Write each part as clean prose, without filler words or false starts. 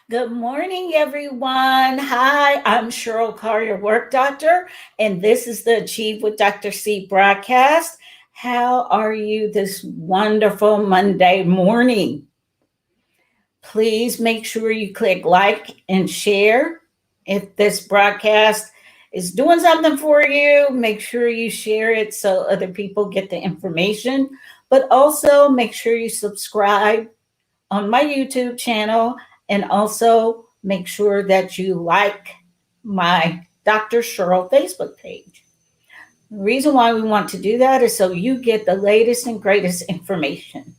Good morning, everyone. Hi, I'm Cheryl Carr, your work doctor, and this is the Achieve with Dr. C broadcast. How are you this wonderful Monday morning? Please make sure you click like and share. If this broadcast is doing something for you, make sure you share it so other people get the information. But also make sure you subscribe on my YouTube channel, and also make sure that you like my Dr. Cheryl Facebook page. The reason why we want to do that is so you get the latest and greatest information,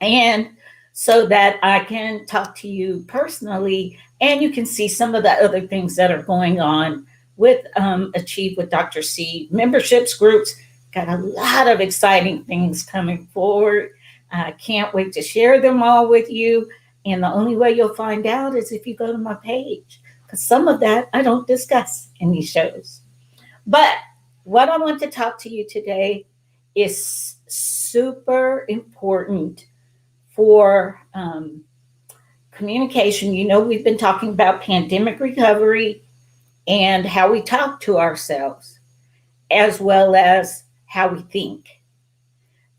and so that I can talk to you personally and you can see some of the other things that are going on with Achieve with Dr. C memberships groups. Got a lot of exciting things coming forward. I can't wait to share them all with you. And the only way you'll find out is if you go to my page, because some of that I don't discuss in these shows. But what I want to talk to you today is super important for communication. You know, we've been talking about pandemic recovery and how we talk to ourselves, as well as how we think.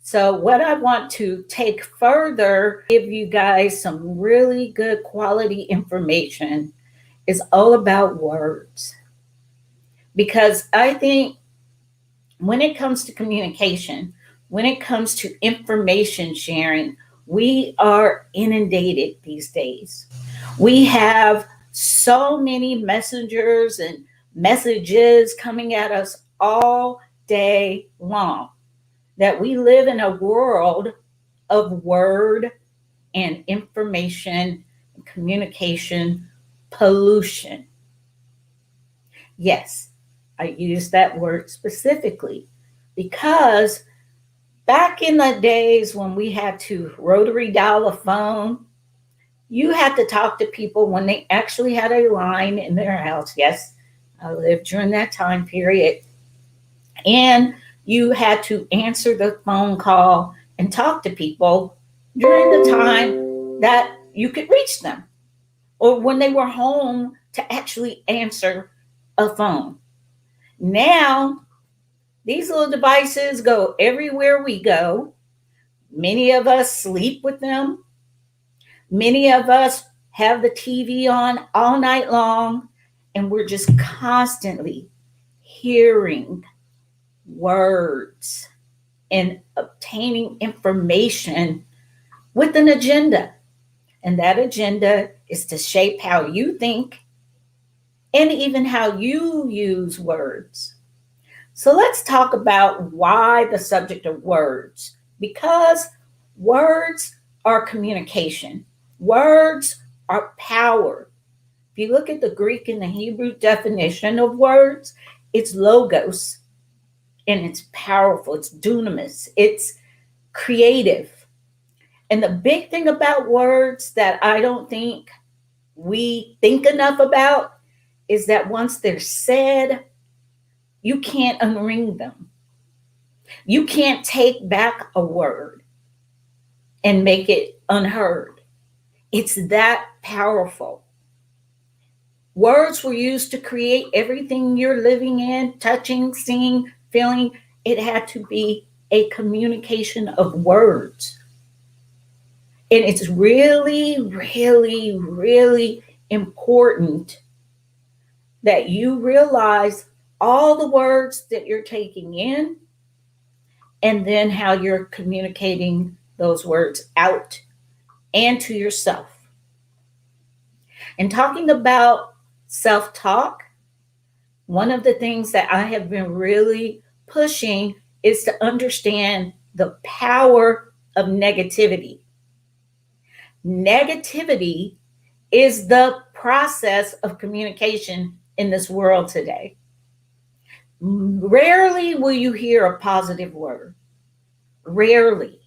So, what I want to take further, give you guys some really good quality information, is all about words. Because I think when it comes to communication, when it comes to information sharing, we are inundated these days. We have so many messengers and messages coming at us all day long that we live in a world of word and information and communication pollution. Yes, I use that word specifically because back in the days when we had to rotary dial a phone, you had to talk to people when they actually had a line in their house. Yes, I lived during that time period. And you had to answer the phone call and talk to people during the time that you could reach them or when they were home to actually answer a phone. Now, these little devices go everywhere we go. Many of us sleep with them. Many of us have the TV on all night long, and we're just constantly hearing words and obtaining information with an agenda. And that agenda is to shape how you think and even how you use words. So let's talk about why the subject of words. Because words are communication, words are power. If you look at the Greek and the Hebrew definition of words, it's logos, and it's powerful, it's dunamis, it's creative. And the big thing about words that I don't think we think enough about is that once they're said, you can't unring them. You can't take back a word and make it unheard. It's that powerful. Words were used to create everything you're living in, touching, seeing, feeling. It had to be a communication of words. And it's really, really, really important that you realize all the words that you're taking in and then how you're communicating those words out and to yourself. And talking about self talk, one of the things that I have been really pushing is to understand the power of negativity. Negativity is the process of communication in this world today. Rarely will you hear a positive word. Rarely.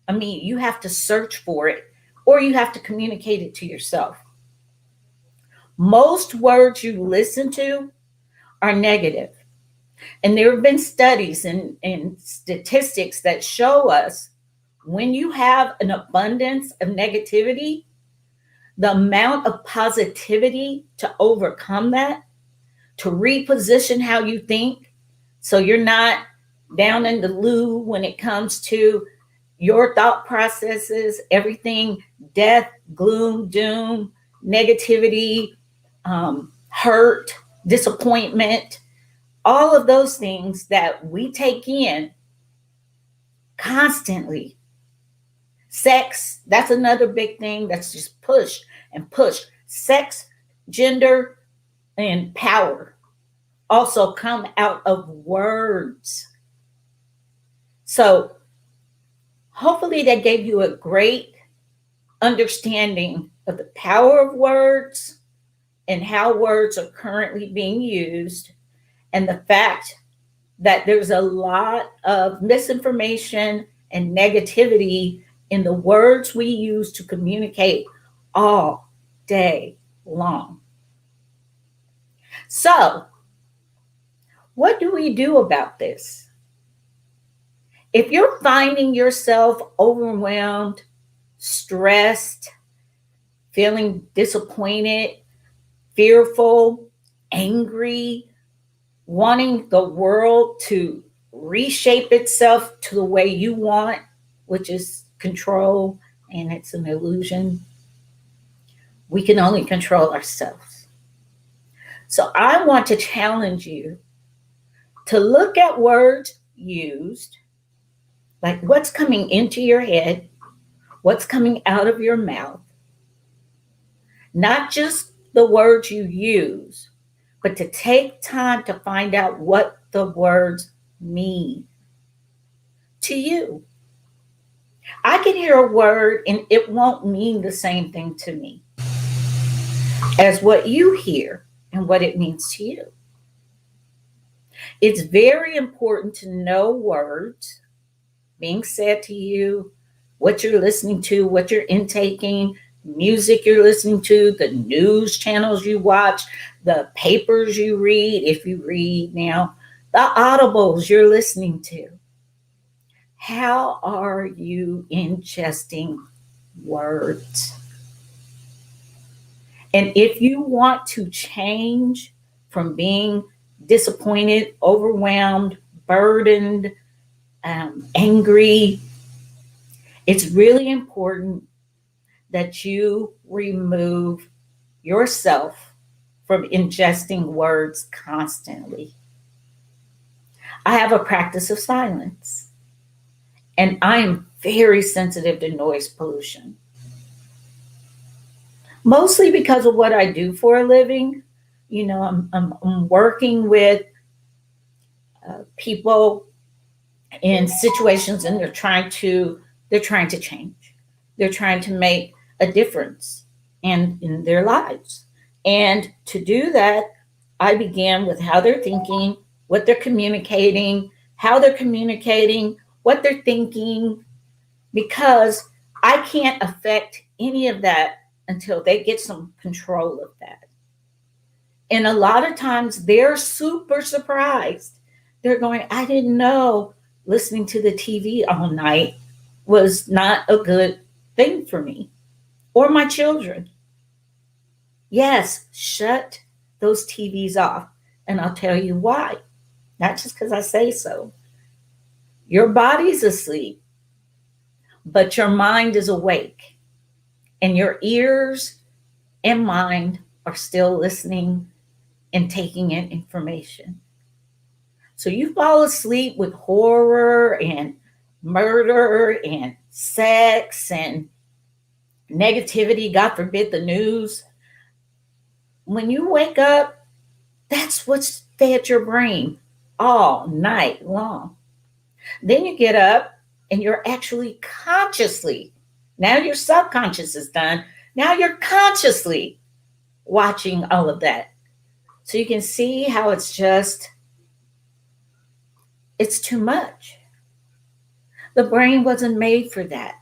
I mean, you have to search for it or you have to communicate it to yourself. Most words you listen to are negative. And there have been studies and statistics that show us when you have an abundance of negativity, The amount of positivity to overcome that, to reposition how you think so you're not down in the loo when it comes to your thought processes, everything death, gloom, doom, negativity, hurt, disappointment, all of those things that we take in constantly. Sex, that's another big thing that's just push and push. Sex, gender, and power also come out of words. So hopefully that gave you a great understanding of the power of words and how words are currently being used, and the fact that there's a lot of misinformation and negativity in the words we use to communicate all day long. So, what do we do about this? If you're finding yourself overwhelmed, stressed, feeling disappointed, fearful, angry, wanting the world to reshape itself to the way you want, which is control, and it's an illusion. We can only control ourselves. So I want to challenge you to look at words used, like what's coming into your head, what's coming out of your mouth, not just the words you use, but to take time to find out what the words mean to you. I can hear a word and it won't mean the same thing to me as what you hear and what it means to you. It's very important to know words being said to you, what you're listening to, what you're intaking, music you're listening to, the news channels you watch, the papers you read, if you read now, the audibles you're listening to. How are you ingesting words? And if you want to change from being disappointed, overwhelmed, burdened, angry, it's really important that you remove yourself from ingesting words constantly. I have a practice of silence, and I am very sensitive to noise pollution. Mostly because of what I do for a living. You know, I'm working with people in situations, and they're trying to change. They're trying to make a difference in their lives. And to do that, I began with how they're thinking, what they're communicating, how they're communicating, what they're thinking, because I can't affect any of that until they get some control of that. And a lot of times they're super surprised. They're going, I didn't know listening to the TV all night was not a good thing for me or my children. Yes, shut those TVs off. And I'll tell you why. Not just because I say so. Your body's asleep, but your mind is awake. And your ears and mind are still listening and taking in information. So you fall asleep with horror and murder and sex and negativity, God forbid the news. When you wake up, that's what's fed your brain all night long. Then you get up and you're actually consciously, now your subconscious is done, now you're consciously watching all of that. So you can see how it's too much. The brain wasn't made for that.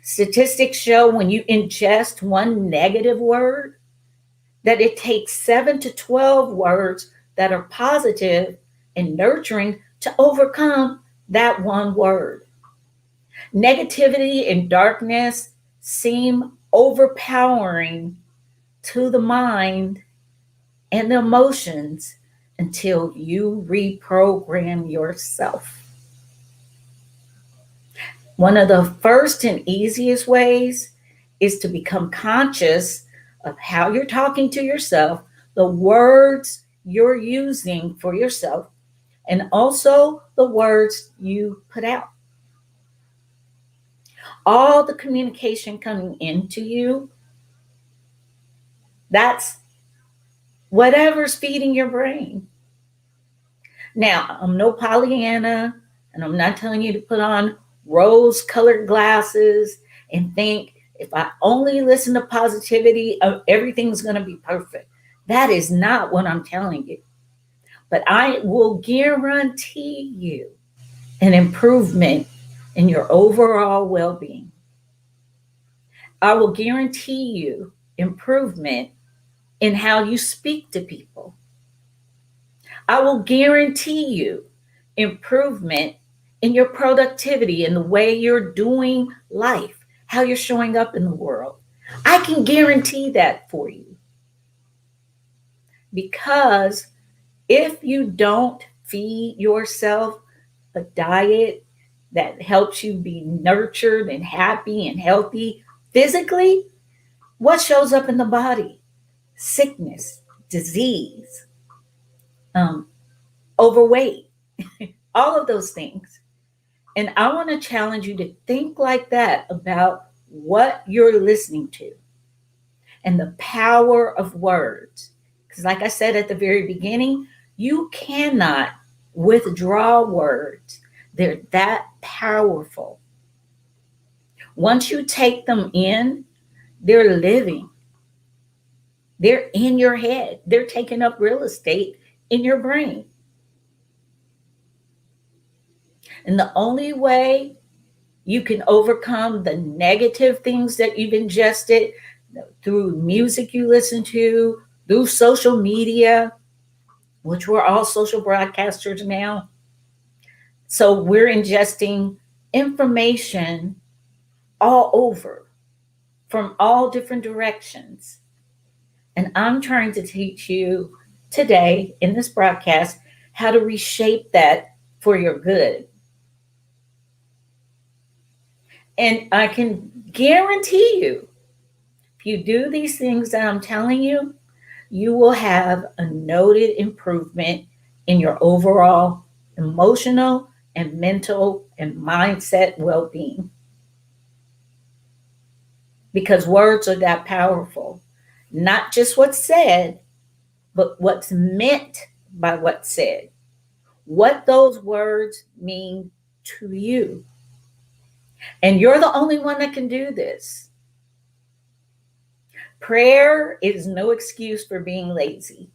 Statistics show when you ingest one negative word, that it takes 7 to 12 words that are positive and nurturing to overcome that one word. Negativity and darkness seem overpowering to the mind and the emotions until you reprogram yourself. One of the first and easiest ways is to become conscious of how you're talking to yourself, the words you're using for yourself, and also the words you put out. All the communication coming into you, that's whatever's feeding your brain. Now, I'm no Pollyanna, and I'm not telling you to put on rose colored glasses and think if I only listen to positivity, everything's going to be perfect. That is not what I'm telling you. But I will guarantee you an improvement in your overall well being. I will guarantee you improvement in how you speak to people. I will guarantee you improvement in your productivity, in the way you're doing life, how you're showing up in the world. I can guarantee that for you. Because if you don't feed yourself a diet that helps you be nurtured and happy and healthy physically, what shows up in the body? Sickness, disease, overweight, all of those things. And I want to challenge you to think like that about what you're listening to and the power of words. Because, like I said at the very beginning, you cannot withdraw words, they're that powerful. Once you take them in, they're living, they're in your head, they're taking up real estate in your brain. And the only way you can overcome the negative things that you've ingested through music you listen to, through social media, which we're all social broadcasters now. So we're ingesting information all over from all different directions. And I'm trying to teach you today in this broadcast how to reshape that for your good. And I can guarantee you, if you do these things that I'm telling you, you will have a noted improvement in your overall emotional and mental and mindset well being. Because words are that powerful. Not just what's said, but what's meant by what's said. What those words mean to you. And you're the only one that can do this. Prayer is no excuse for being lazy.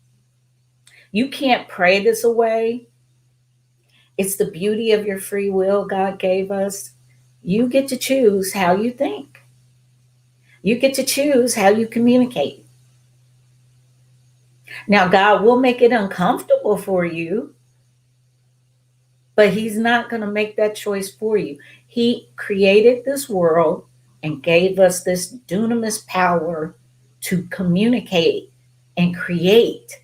You can't pray this away. It's the beauty of your free will God gave us. You get to choose how you think. You get to choose how you communicate. Now, God will make it uncomfortable for you, but He's not going to make that choice for you. He created this world and gave us this dunamis power to communicate and create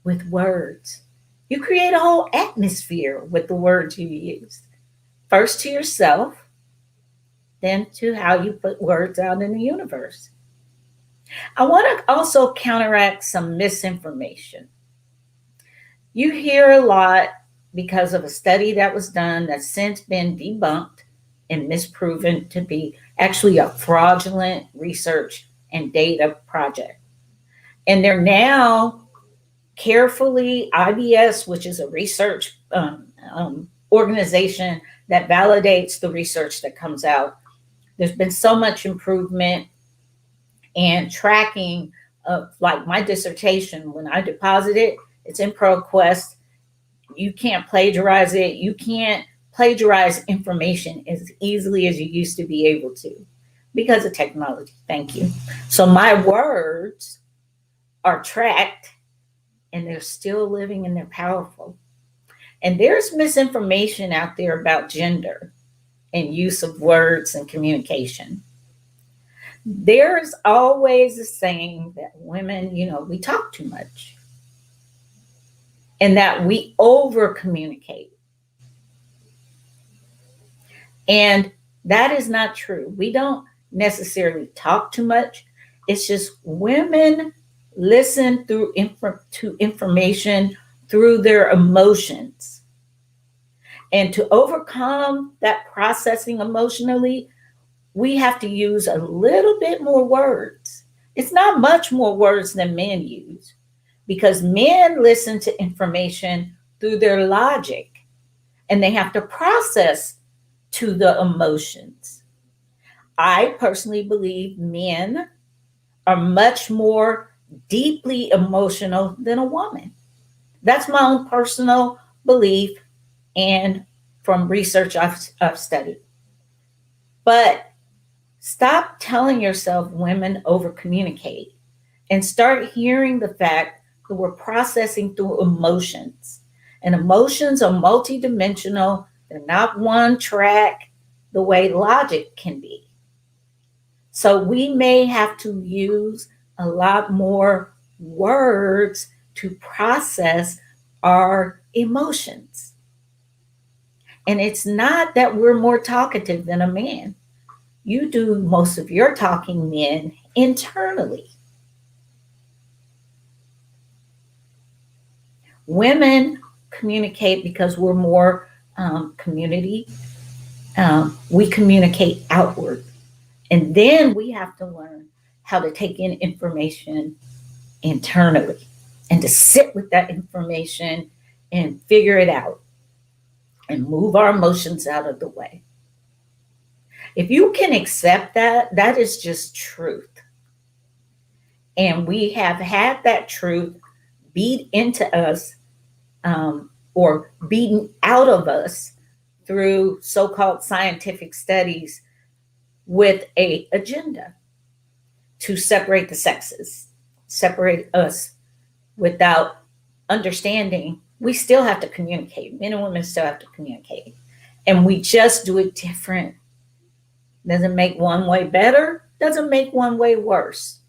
with words. You create a whole atmosphere with the words you use. First to yourself, then to how you put words out in the universe. I want to also counteract some misinformation. You hear a lot because of a study that was done that's since been debunked and misproven to be actually a fraudulent research and data project. And they're now carefully, IBS, which is a research organization that validates the research that comes out. There's been so much improvement and tracking of, like, my dissertation. When I deposit it, it's in ProQuest. You can't plagiarize it. You can't plagiarize information as easily as you used to be able to because of technology. Thank you. So my words are tracked and they're still living and they're powerful. And there's misinformation out there about gender and use of words and communication. There's always a saying that women, we talk too much and that we over communicate. And that is not true. We don't necessarily talk too much. It's just women listen to information through their emotions. And to overcome that processing emotionally, we have to use a little bit more words. It's not much more words than men use, because men listen to information through their logic and they have to process to the emotions. I personally believe men are much more deeply emotional than a woman. That's my own personal belief and from research I've studied. But stop telling yourself women over communicate and start hearing the fact that we're processing through emotions. And emotions are multidimensional, they're not one track the way logic can be. So we may have to use a lot more words to process our emotions. And it's not that we're more talkative than a man. You do most of your talking, men, internally. Women communicate because we're more community. We communicate outward. And then we have to learn how to take in information internally and to sit with that information and figure it out and move our emotions out of the way. If you can accept that, that is just truth. And we have had that truth beat into us or beaten out of us through so-called scientific studies with a agenda to separate the sexes, separate us without understanding. We still have to communicate. Men and women still have to communicate. And we just do it different. Doesn't make one way better, doesn't make one way worse.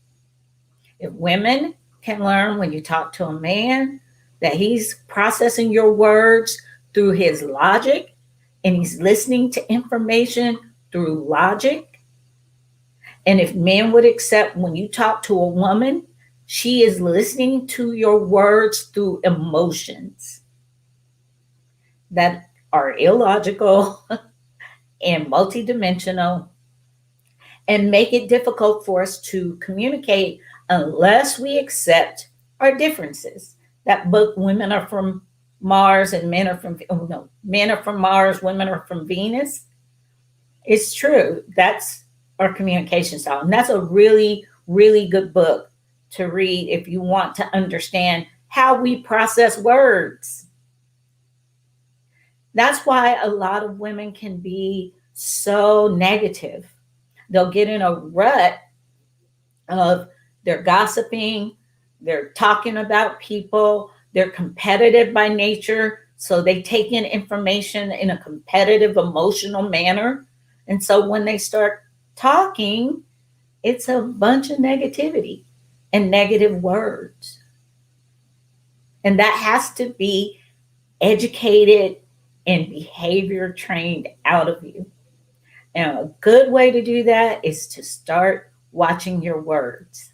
If women can learn when you talk to a man that he's processing your words through his logic and he's listening to information through logic. And if men would accept when you talk to a woman, she is listening to your words through emotions that are illogical and multidimensional and make it difficult for us to communicate unless we accept our differences. That book, Women Are From Mars and Men Are From, oh no, Men Are From Mars, Women Are From Venus. It's true. That's our communication style. And that's a really, really good book to read if you want to understand how we process words. That's why a lot of women can be so negative. They'll get in a rut of they're gossiping, they're talking about people, they're competitive by nature. So they take in information in a competitive, emotional manner. And so when they start talking, it's a bunch of negativity and negative words. And that has to be educated and behavior trained out of you. And a good way to do that is to start watching your words.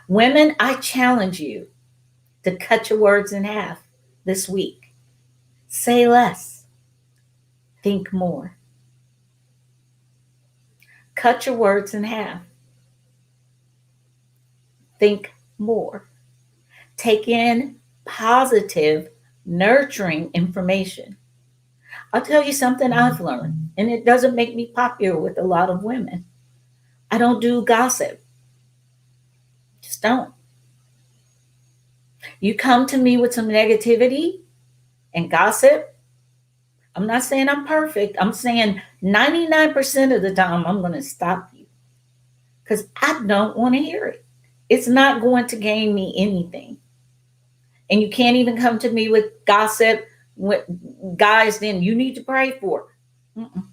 Women, I challenge you to cut your words in half this week. Say less, think more. Cut your words in half. Think more. Take in positive, nurturing information. I'll tell you something I've learned, and it doesn't make me popular with a lot of women. I don't do gossip. Just don't. You come to me with some negativity and gossip. I'm not saying I'm perfect. I'm saying 99% of the time I'm going to stop you because I don't want to hear it. It's not going to gain me anything. And you can't even come to me with gossip with guys then you need to pray for. Mm-mm.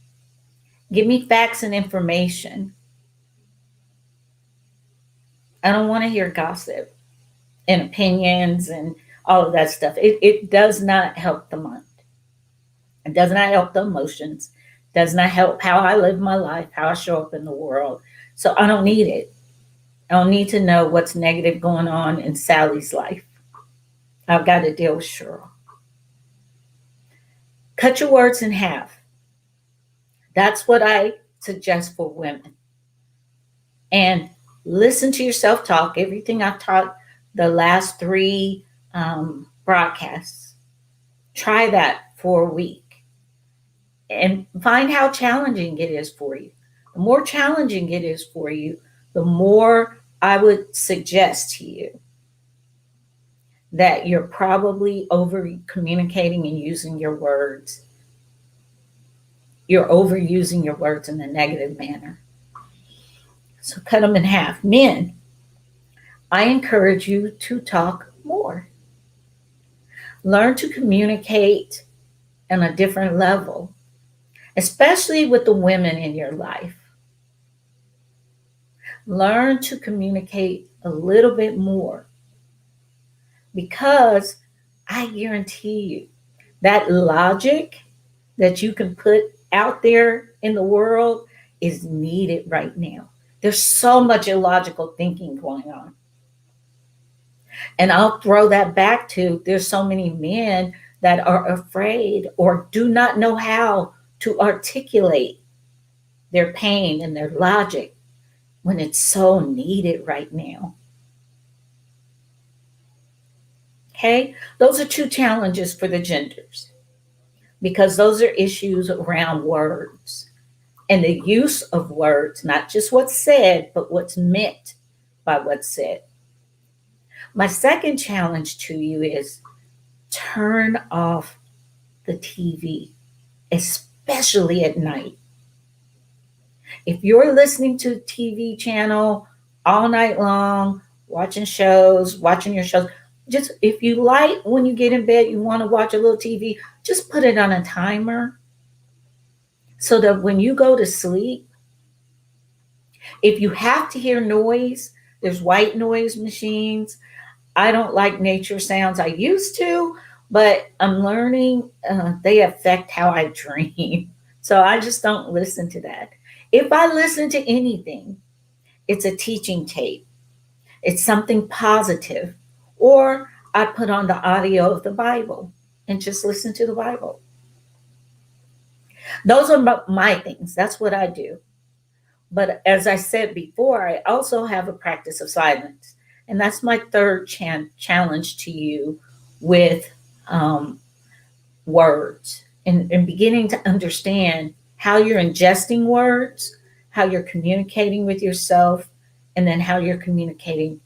Give me facts and information. I don't want to hear gossip and opinions and all of that stuff. It does not help the mind. It does not help the emotions. Does not help how I live my life, how I show up in the world. So I don't need it. I don't need to know what's negative going on in Sally's life. I've got to deal with Cheryl. Cut your words in half. That's what I suggest for women. And listen to yourself talk. Everything I've taught the last three broadcasts. Try that for a week and find how challenging it is for you. The more challenging it is for you, the more I would suggest to you that you're probably over communicating and using your words. You're overusing your words in a negative manner. So cut them in half. Men, I encourage you to talk more. Learn to communicate on a different level, especially with the women in your life. Learn to communicate a little bit more, because I guarantee you that logic that you can put out there in the world is needed right now. There's so much illogical thinking going on. And I'll throw that back to there's so many men that are afraid or do not know how to articulate their pain and their logic when it's so needed right now. Okay, those are two challenges for the genders, because those are issues around words and the use of words, not just what's said, but what's meant by what's said. My second challenge to you is turn off the TV, especially at night. If you're listening to a TV channel all night long, watching your shows, just if you like when you get in bed, you want to watch a little TV, just put it on a timer so that when you go to sleep, if you have to hear noise, there's white noise machines. I don't like nature sounds. I used to, but I'm learning they affect how I dream. So I just don't listen to that. If I listen to anything, it's a teaching tape. It's something positive. Or I put on the audio of the Bible and just listen to the Bible. Those are my things. That's what I do. But as I said before, I also have a practice of silence. And that's my third challenge to you with words and beginning to understand how you're ingesting words, how you're communicating with yourself, and then how you're communicating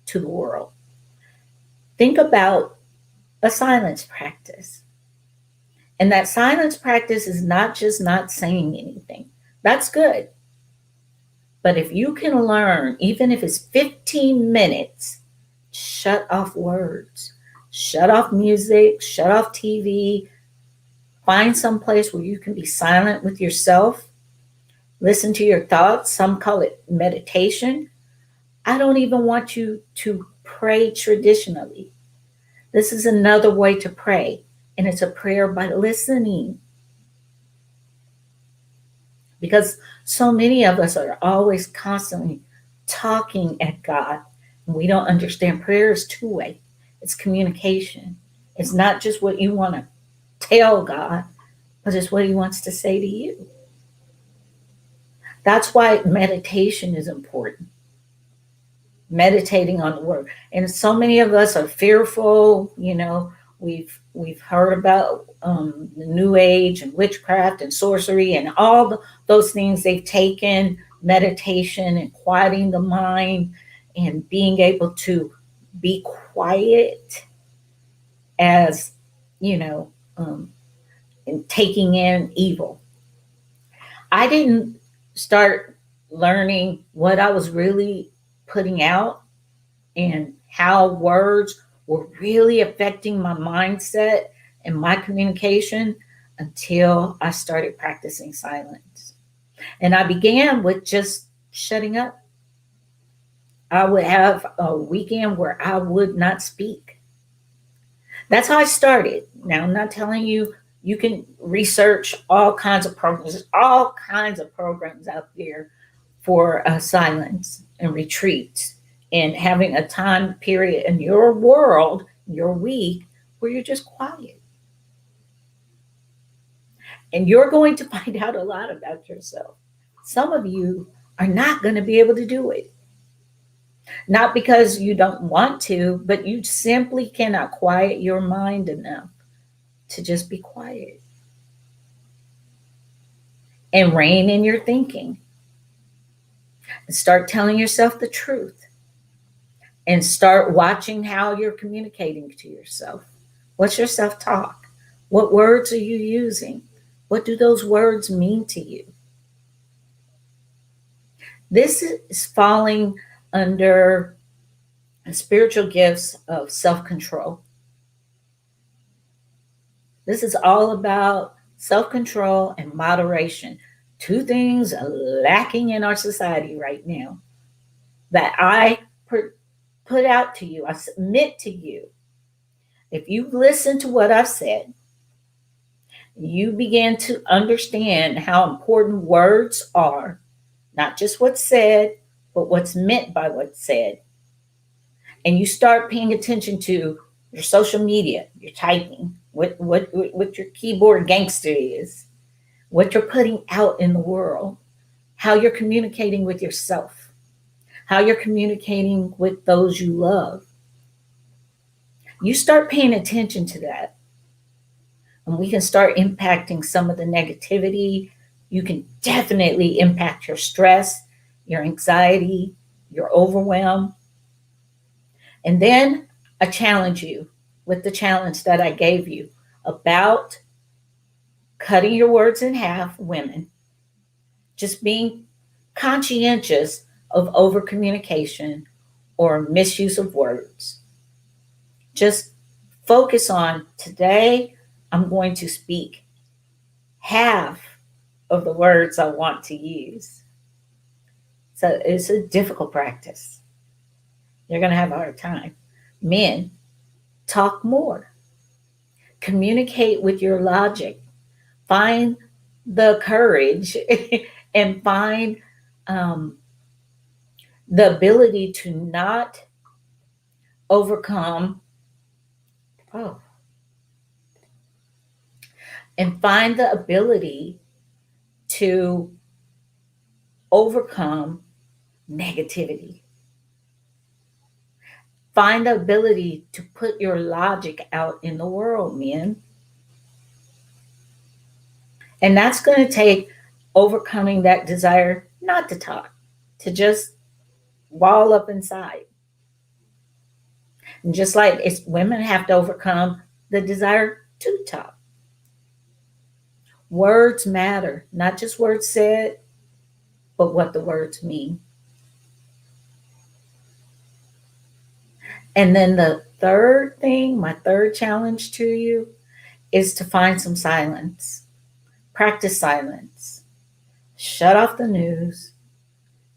to the world. Think about a silence practice. And that silence practice is not just not saying anything. That's good. But if you can learn, even if it's 15 minutes, shut off words, shut off music, shut off TV, find some place where you can be silent with yourself, listen to your thoughts. Some call it meditation. I don't even want you to pray traditionally. This is another way to pray, and it's a prayer by listening. Because so many of us are always constantly talking at God, and we don't understand prayer is two-way. It's communication. It's not just what you want to tell God, but it's what he wants to say to you. That's why meditation is important. Meditating on the word. And so many of us are fearful, we've heard about the new age and witchcraft and sorcery and all those things. They've taken meditation and quieting the mind and being able to be quiet as, and taking in evil. I didn't start learning what I was really putting out and how words were really affecting my mindset and my communication until I started practicing silence. And I began with just shutting up. I would have a weekend where I would not speak. That's how I started. Now, I'm not telling you you can research all kinds of programs. There's all kinds of programs out there for silence and retreats and having a time period in your world, your week, where you're just quiet. And you're going to find out a lot about yourself. Some of you are not going to be able to do it. Not because you don't want to, but you simply cannot quiet your mind enough to just be quiet and rein in your thinking and start telling yourself the truth and start watching how you're communicating to yourself. What's your self talk? What words are you using? What do those words mean to you? This is falling under spiritual gifts of self control. This is all about self control and moderation. Two things lacking in our society right now that I put out to you, I submit to you. If you listen to what I've said, you begin to understand how important words are, not just what's said, but what's meant by what's said. And you start paying attention to your social media, your typing, what your keyboard gangster is, what you're putting out in the world, how you're communicating with yourself, how you're communicating with those you love. You start paying attention to that, and we can start impacting some of the negativity. You can definitely impact your stress, your anxiety, your overwhelm. And then I challenge you with the challenge that I gave you about cutting your words in half, women, just being conscientious of over communication or misuse of words. Just focus on today, I'm going to speak half of the words I want to use. So it's a difficult practice. You're going to have a hard time. Men, talk more. Communicate with your logic. Find the courage and find the ability to not overcome, oh, and find the ability to overcome negativity. Find the ability to put your logic out in the world, men. And that's going to take overcoming that desire not to talk, to just wall up inside. And just like it's women have to overcome the desire to talk. Words matter, not just words said, but what the words mean. And then the third thing, my third challenge to you is to find some silence. Practice silence. Shut off the news.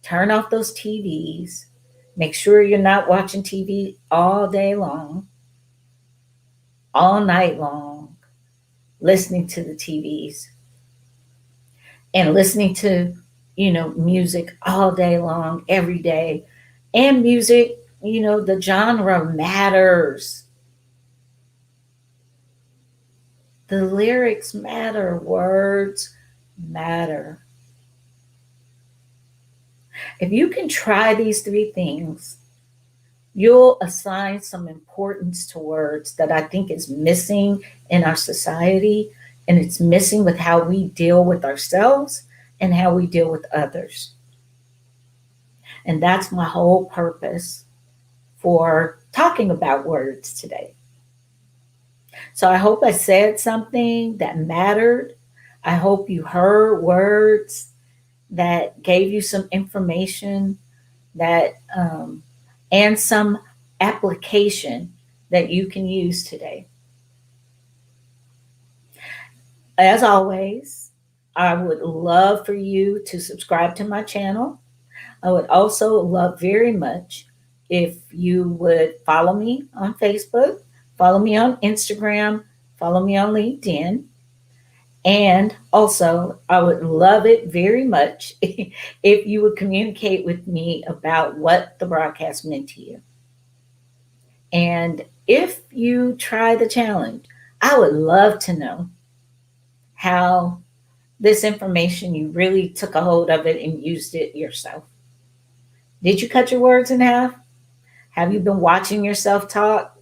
Turn off those TVs. Make sure you're not watching TV all day long, all night long, listening to the TVs and listening to, music all day long, every day. And music, the genre matters. The lyrics matter, words matter. If you can try these three things, you'll assign some importance to words that I think is missing in our society, and it's missing with how we deal with ourselves and how we deal with others. And that's my whole purpose for talking about words today. So I hope I said something that mattered. I hope you heard words that gave you some information that and some application that you can use today. As always, I would love for you to subscribe to my channel. I would also love very much if you would follow me on Facebook, follow me on Instagram, follow me on LinkedIn. And also, I would love it very much if you would communicate with me about what the broadcast meant to you. And if you try the challenge, I would love to know how this information you really took a hold of it and used it yourself. Did you cut your words in half? Have you been watching yourself talk?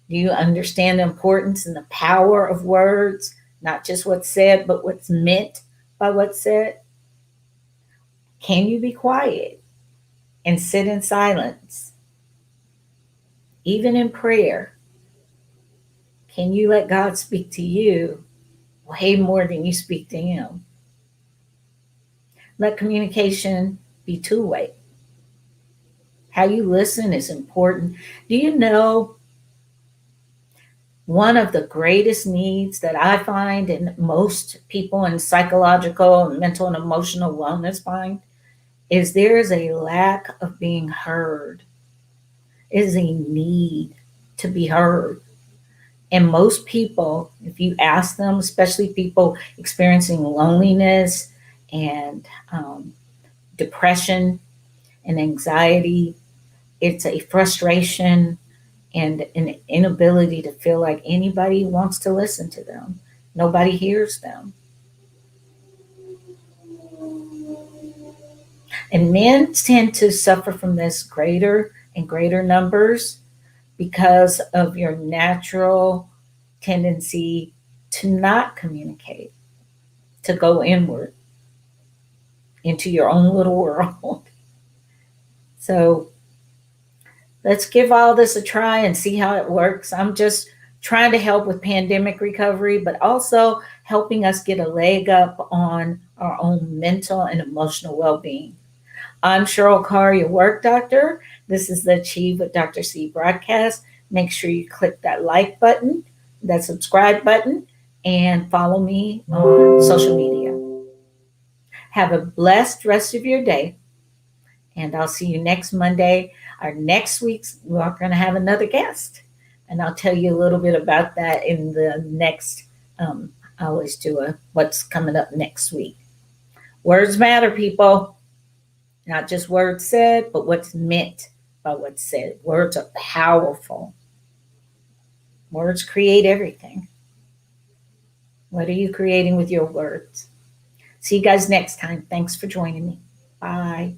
Do you understand the importance and the power of words? Not just what's said, but what's meant by what's said? Can you be quiet and sit in silence? Even in prayer, can you let God speak to you way more than you speak to Him? Let communication be two-way. How you listen is important. Do you know one of the greatest needs that I find in most people in psychological, mental, and emotional wellness find is there is a lack of being heard. It is a need to be heard. And most people, if you ask them, especially people experiencing loneliness and depression and anxiety, it's a frustration and an inability to feel like anybody wants to listen to them. Nobody hears them. And men tend to suffer from this greater and greater numbers because of your natural tendency to not communicate, to go inward into your own little world. So let's give all this a try and see how it works. I'm just trying to help with pandemic recovery, but also helping us get a leg up on our own mental and emotional well being. I'm Cheryl Carr, your work doctor. This is the Achieve with Dr. C broadcast. Make sure you click that like button, that subscribe button, and follow me on social media. Have a blessed rest of your day, and I'll see you next Monday. Our next week's, we're going to have another guest, and I'll tell you a little bit about that in the next. I always do a what's coming up next week. Words matter, people. Not just words said, but what's meant by what's said. Words are powerful. Words create everything. What are you creating with your words? See you guys next time. Thanks for joining me. Bye.